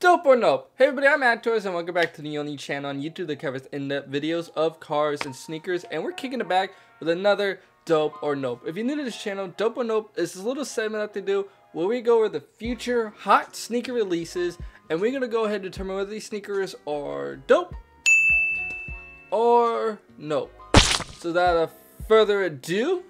Dope or nope? Hey everybody, I'm Actors and welcome back to the only channel on YouTube that covers in-depth videos of cars and sneakers, and we're kicking it back with another dope or nope. If you're new to this channel, dope or nope is this little segment that they do where we go over the future hot sneaker releases, and we're gonna go ahead and determine whether these sneakers are dope or nope. So without further ado,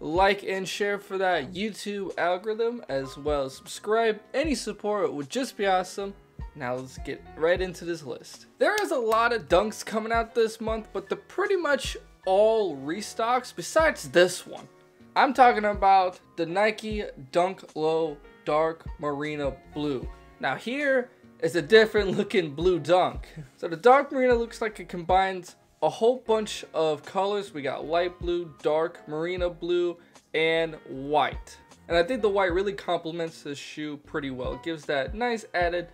like and share for that YouTube algorithm, as well as subscribe. Any support would just be awesome. Now let's get right into this list. There is a lot of dunks coming out this month, but they're pretty much all restocks besides this one. I'm talking about the Nike Dunk Low Dark Marina Blue. Now here is a different looking blue dunk. So the Dark Marina looks like it combines a whole bunch of colors. We got light blue, dark marina blue, and white. And I think the white really complements this shoe pretty well. It gives that nice added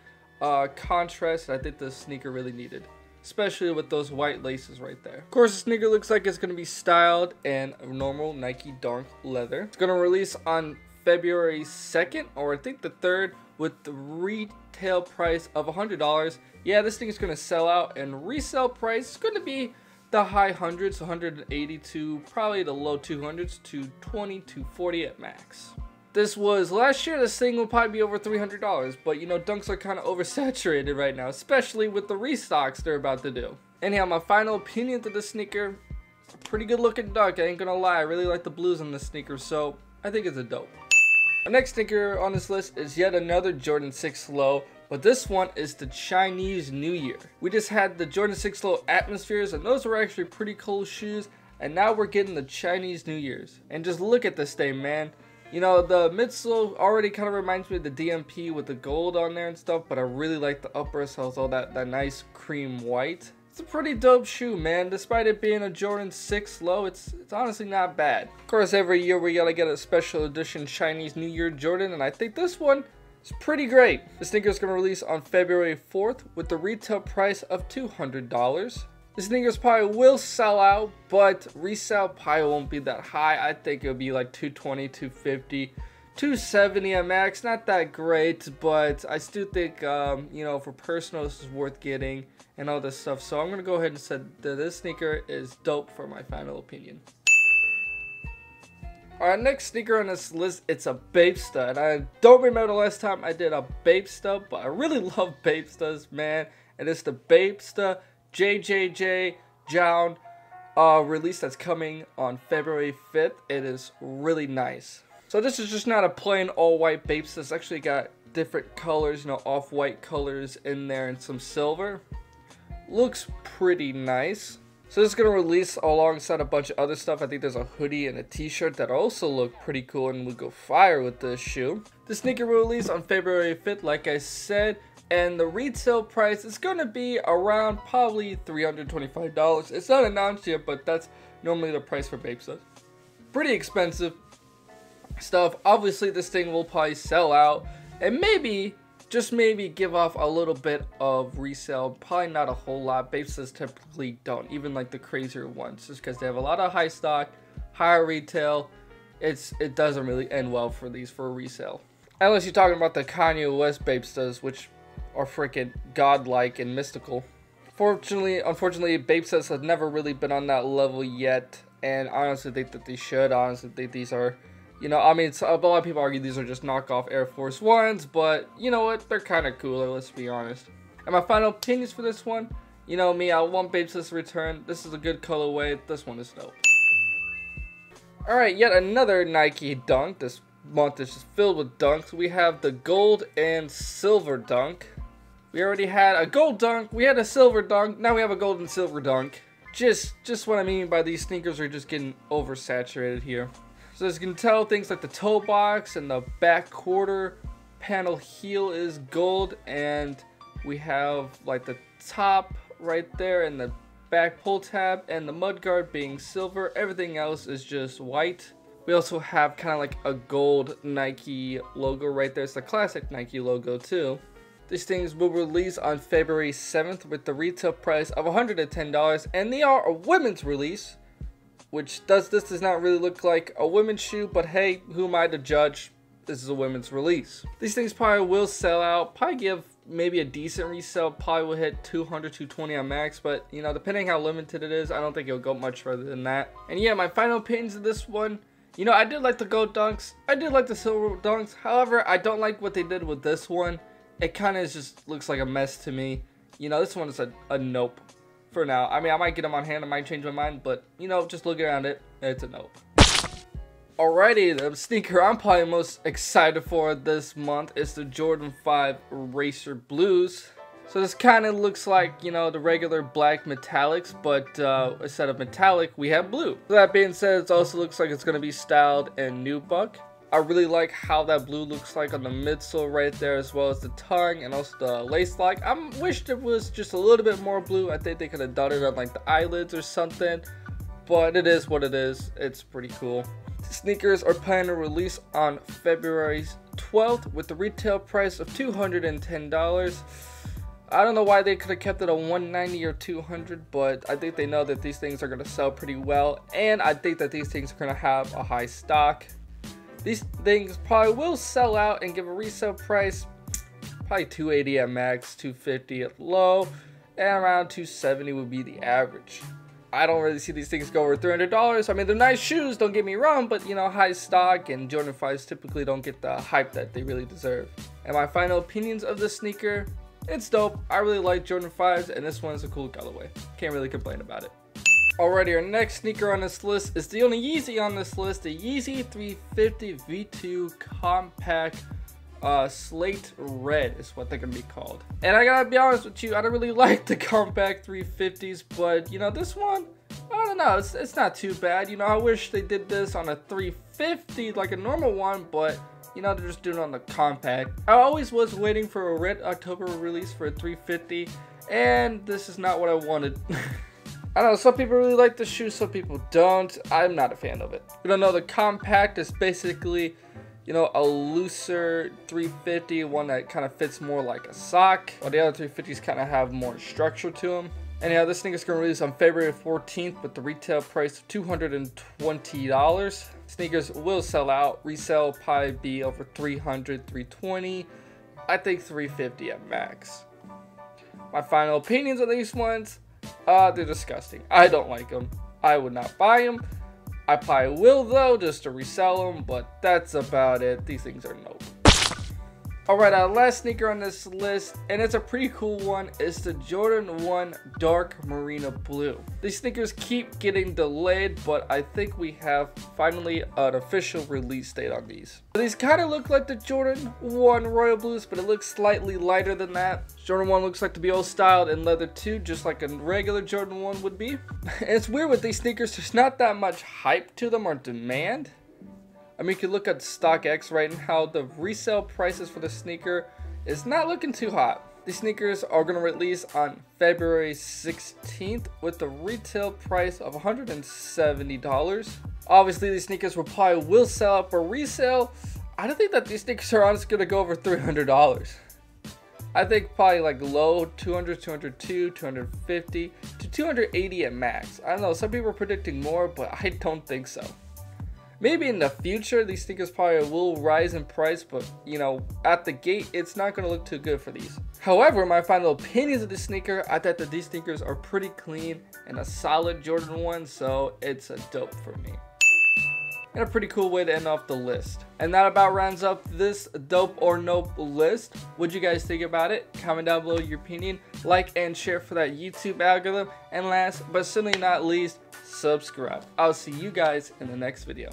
contrast that I think the sneaker really needed, especially with those white laces right there. Of course, the sneaker looks like it's going to be styled in normal Nike Dunk leather. It's going to release on February 2nd, or I think the 3rd, with the retail price of $100. Yeah, this thing is going to sell out, and resale price is going to be the high hundreds, 180 to probably the low 200s, to 220 to 40 at max. This was last year. This thing will probably be over $300, but you know, dunks are kind of oversaturated right now, especially with the restocks they're about to do. Anyhow, my final opinion to the sneaker, it's a pretty good looking dunk. I ain't gonna lie, I really like the blues on the sneaker, so I think it's a dope. Our next sneaker on this list is yet another Jordan 6 Low, but this one is the Chinese New Year. We just had the Jordan 6 Low Atmospheres, and those were actually pretty cool shoes, and now we're getting the Chinese New Year's. And just look at this thing, man. You know, the midsole already kind of reminds me of the DMP with the gold on there and stuff, but I really like the upper soles, all that nice cream white. It's a pretty dope shoe, man. Despite it being a Jordan 6 Low, it's honestly not bad. Of course, every year we gotta get a special edition Chinese New Year Jordan, and I think this one is pretty great. The sneaker is gonna release on February 4th with the retail price of $200. The sneakers probably will sell out, but resale probably won't be that high. I think it'll be like 220, 250, 270 at max. Not that great, but I still think, you know, for personal, this is worth getting and all this stuff. So I'm going to go ahead and say that this sneaker is dope for my final opinion. Alright, next sneaker on this list, it's a Bapesta. And I don't remember the last time I did a Bapesta, but I really love Bapestas, man. And it's the Bapesta JJJ Jown release that's coming on February 5th. It is really nice. So this is just not a plain all-white Bapesta. It's actually got different colors, you know, off-white colors in there and some silver. Looks pretty nice. So this is going to release alongside a bunch of other stuff. I think there's a hoodie and a t-shirt that also look pretty cool and would go fire with this shoe. The sneaker will release on February 5th, like I said. And the retail price is going to be around probably $325. It's not announced yet, but that's normally the price for Bapesta. Pretty expensive stuff. Obviously, this thing will probably sell out. And maybe, just maybe, give off a little bit of resale. Probably not a whole lot. Bapestas typically don't. Even like the crazier ones. Just because they have a lot of high stock, higher retail. It doesn't really end well for these for resale. Unless you're talking about the Kanye West Bapestas, which are freaking godlike and mystical. Unfortunately, Bapestas have never really been on that level yet, and I honestly think that they should. I honestly think these are, you know, I mean, a lot of people argue these are just knockoff Air Force Ones, but you know what? They're kind of cooler, let's be honest. And my final opinions for this one, you know me, I want Bapestas to return. This is a good colorway. This one is dope. Alright, yet another Nike dunk. This month is just filled with dunks. We have the gold and silver dunk. We already had a gold dunk, we had a silver dunk, now we have a gold and silver dunk. Just what I mean by these sneakers are just getting oversaturated here. So as you can tell, things like the toe box and the back quarter panel heel is gold, and we have like the top right there and the back pull tab and the mudguard being silver. Everything else is just white. We also have kind of like a gold Nike logo right there. It's the classic Nike logo too. These things will release on February 7th with the retail price of $110, and they are a women's release, which does not really look like a women's shoe, but hey, who am I to judge? This is a women's release. These things probably will sell out, probably give maybe a decent resale probably will hit 200, 220 on max, but you know, depending how limited it is, I don't think it'll go much further than that. And yeah, my final opinions of this one, you know, I did like the gold dunks, I did like the silver dunks. However, I don't like what they did with this one. It kind of just looks like a mess to me. You know, this one is a nope for now. I mean, I might get them on hand, I might change my mind, but you know, just looking around it, it's a nope. Alrighty, the sneaker I'm probably most excited for this month is the Jordan 5 Racer Blues. So this kind of looks like, you know, the regular black metallics, but instead of metallic, we have blue. So that being said, it also looks like it's going to be styled in nubuck. I really like how that blue looks like on the midsole right there, as well as the tongue and also the lace lock. I wish there was just a little bit more blue. I think they could have done it on like the eyelids or something, but it is what it is. It's pretty cool. Sneakers are planning to release on February 12th with the retail price of $210. I don't know why they could have kept it at $190 or $200, but I think they know that these things are going to sell pretty well, and I think that these things are going to have a high stock. These things probably will sell out and give a resale price probably $280 at max, $250 at low, and around $270 would be the average. I don't really see these things go over $300. I mean, they're nice shoes, don't get me wrong, but you know, high stock, and Jordan 5s typically don't get the hype that they really deserve. And my final opinions of this sneaker, it's dope. I really like Jordan 5s, and this one is a cool colorway. Can't really complain about it. Alrighty, our next sneaker on this list is the only Yeezy on this list, the Yeezy 350 V2 Compact Slate Red is what they're gonna be called. And I gotta be honest with you, I don't really like the compact 350s, but you know, this one, I don't know, it's not too bad. You know, I wish they did this on a 350 like a normal one, but you know, they're just doing it on the compact. I always was waiting for a red October release for a 350, and this is not what I wanted. I don't know, some people really like the shoe, some people don't. I'm not a fan of it. You don't know, the compact is basically, you know, a looser 350, one that kind of fits more like a sock, while the other 350s kind of have more structure to them. Anyhow, this thing is going to release on February 14th with the retail price of $220. Sneakers will sell out. Resell will probably be over $300, $320. I think $350 at max. My final opinions on these ones, they're disgusting. I don't like them. I would not buy them. I probably will though, just to resell them, but that's about it. These things are nope. Alright, our last sneaker on this list, and it's a pretty cool one, is the Jordan 1 Dark Marina Blue. These sneakers keep getting delayed, but I think we have finally an official release date on these. These kind of look like the Jordan 1 Royal Blues, but it looks slightly lighter than that. Jordan 1 looks like to be old styled in leather too, just like a regular Jordan 1 would be. And it's weird with these sneakers, there's not that much hype to them or demand. I mean, you can look at StockX right now, the resale prices for the sneaker is not looking too hot. These sneakers are going to release on February 16th with the retail price of $170. Obviously, these sneakers will sell out for resale. I don't think that these sneakers are honestly going to go over $300. I think probably like low 200, 202, 250 to 280 at max. I don't know, some people are predicting more, but I don't think so. Maybe in the future, these sneakers probably will rise in price, but you know, at the gate, it's not going to look too good for these. However, my final opinions of this sneaker, I thought that these sneakers are pretty clean and a solid Jordan 1, so it's a dope for me. And a pretty cool way to end off the list. And that about rounds up this dope or nope list. What'd you guys think about it? Comment down below your opinion, like and share for that YouTube algorithm, and last but certainly not least, subscribe. I'll see you guys in the next video.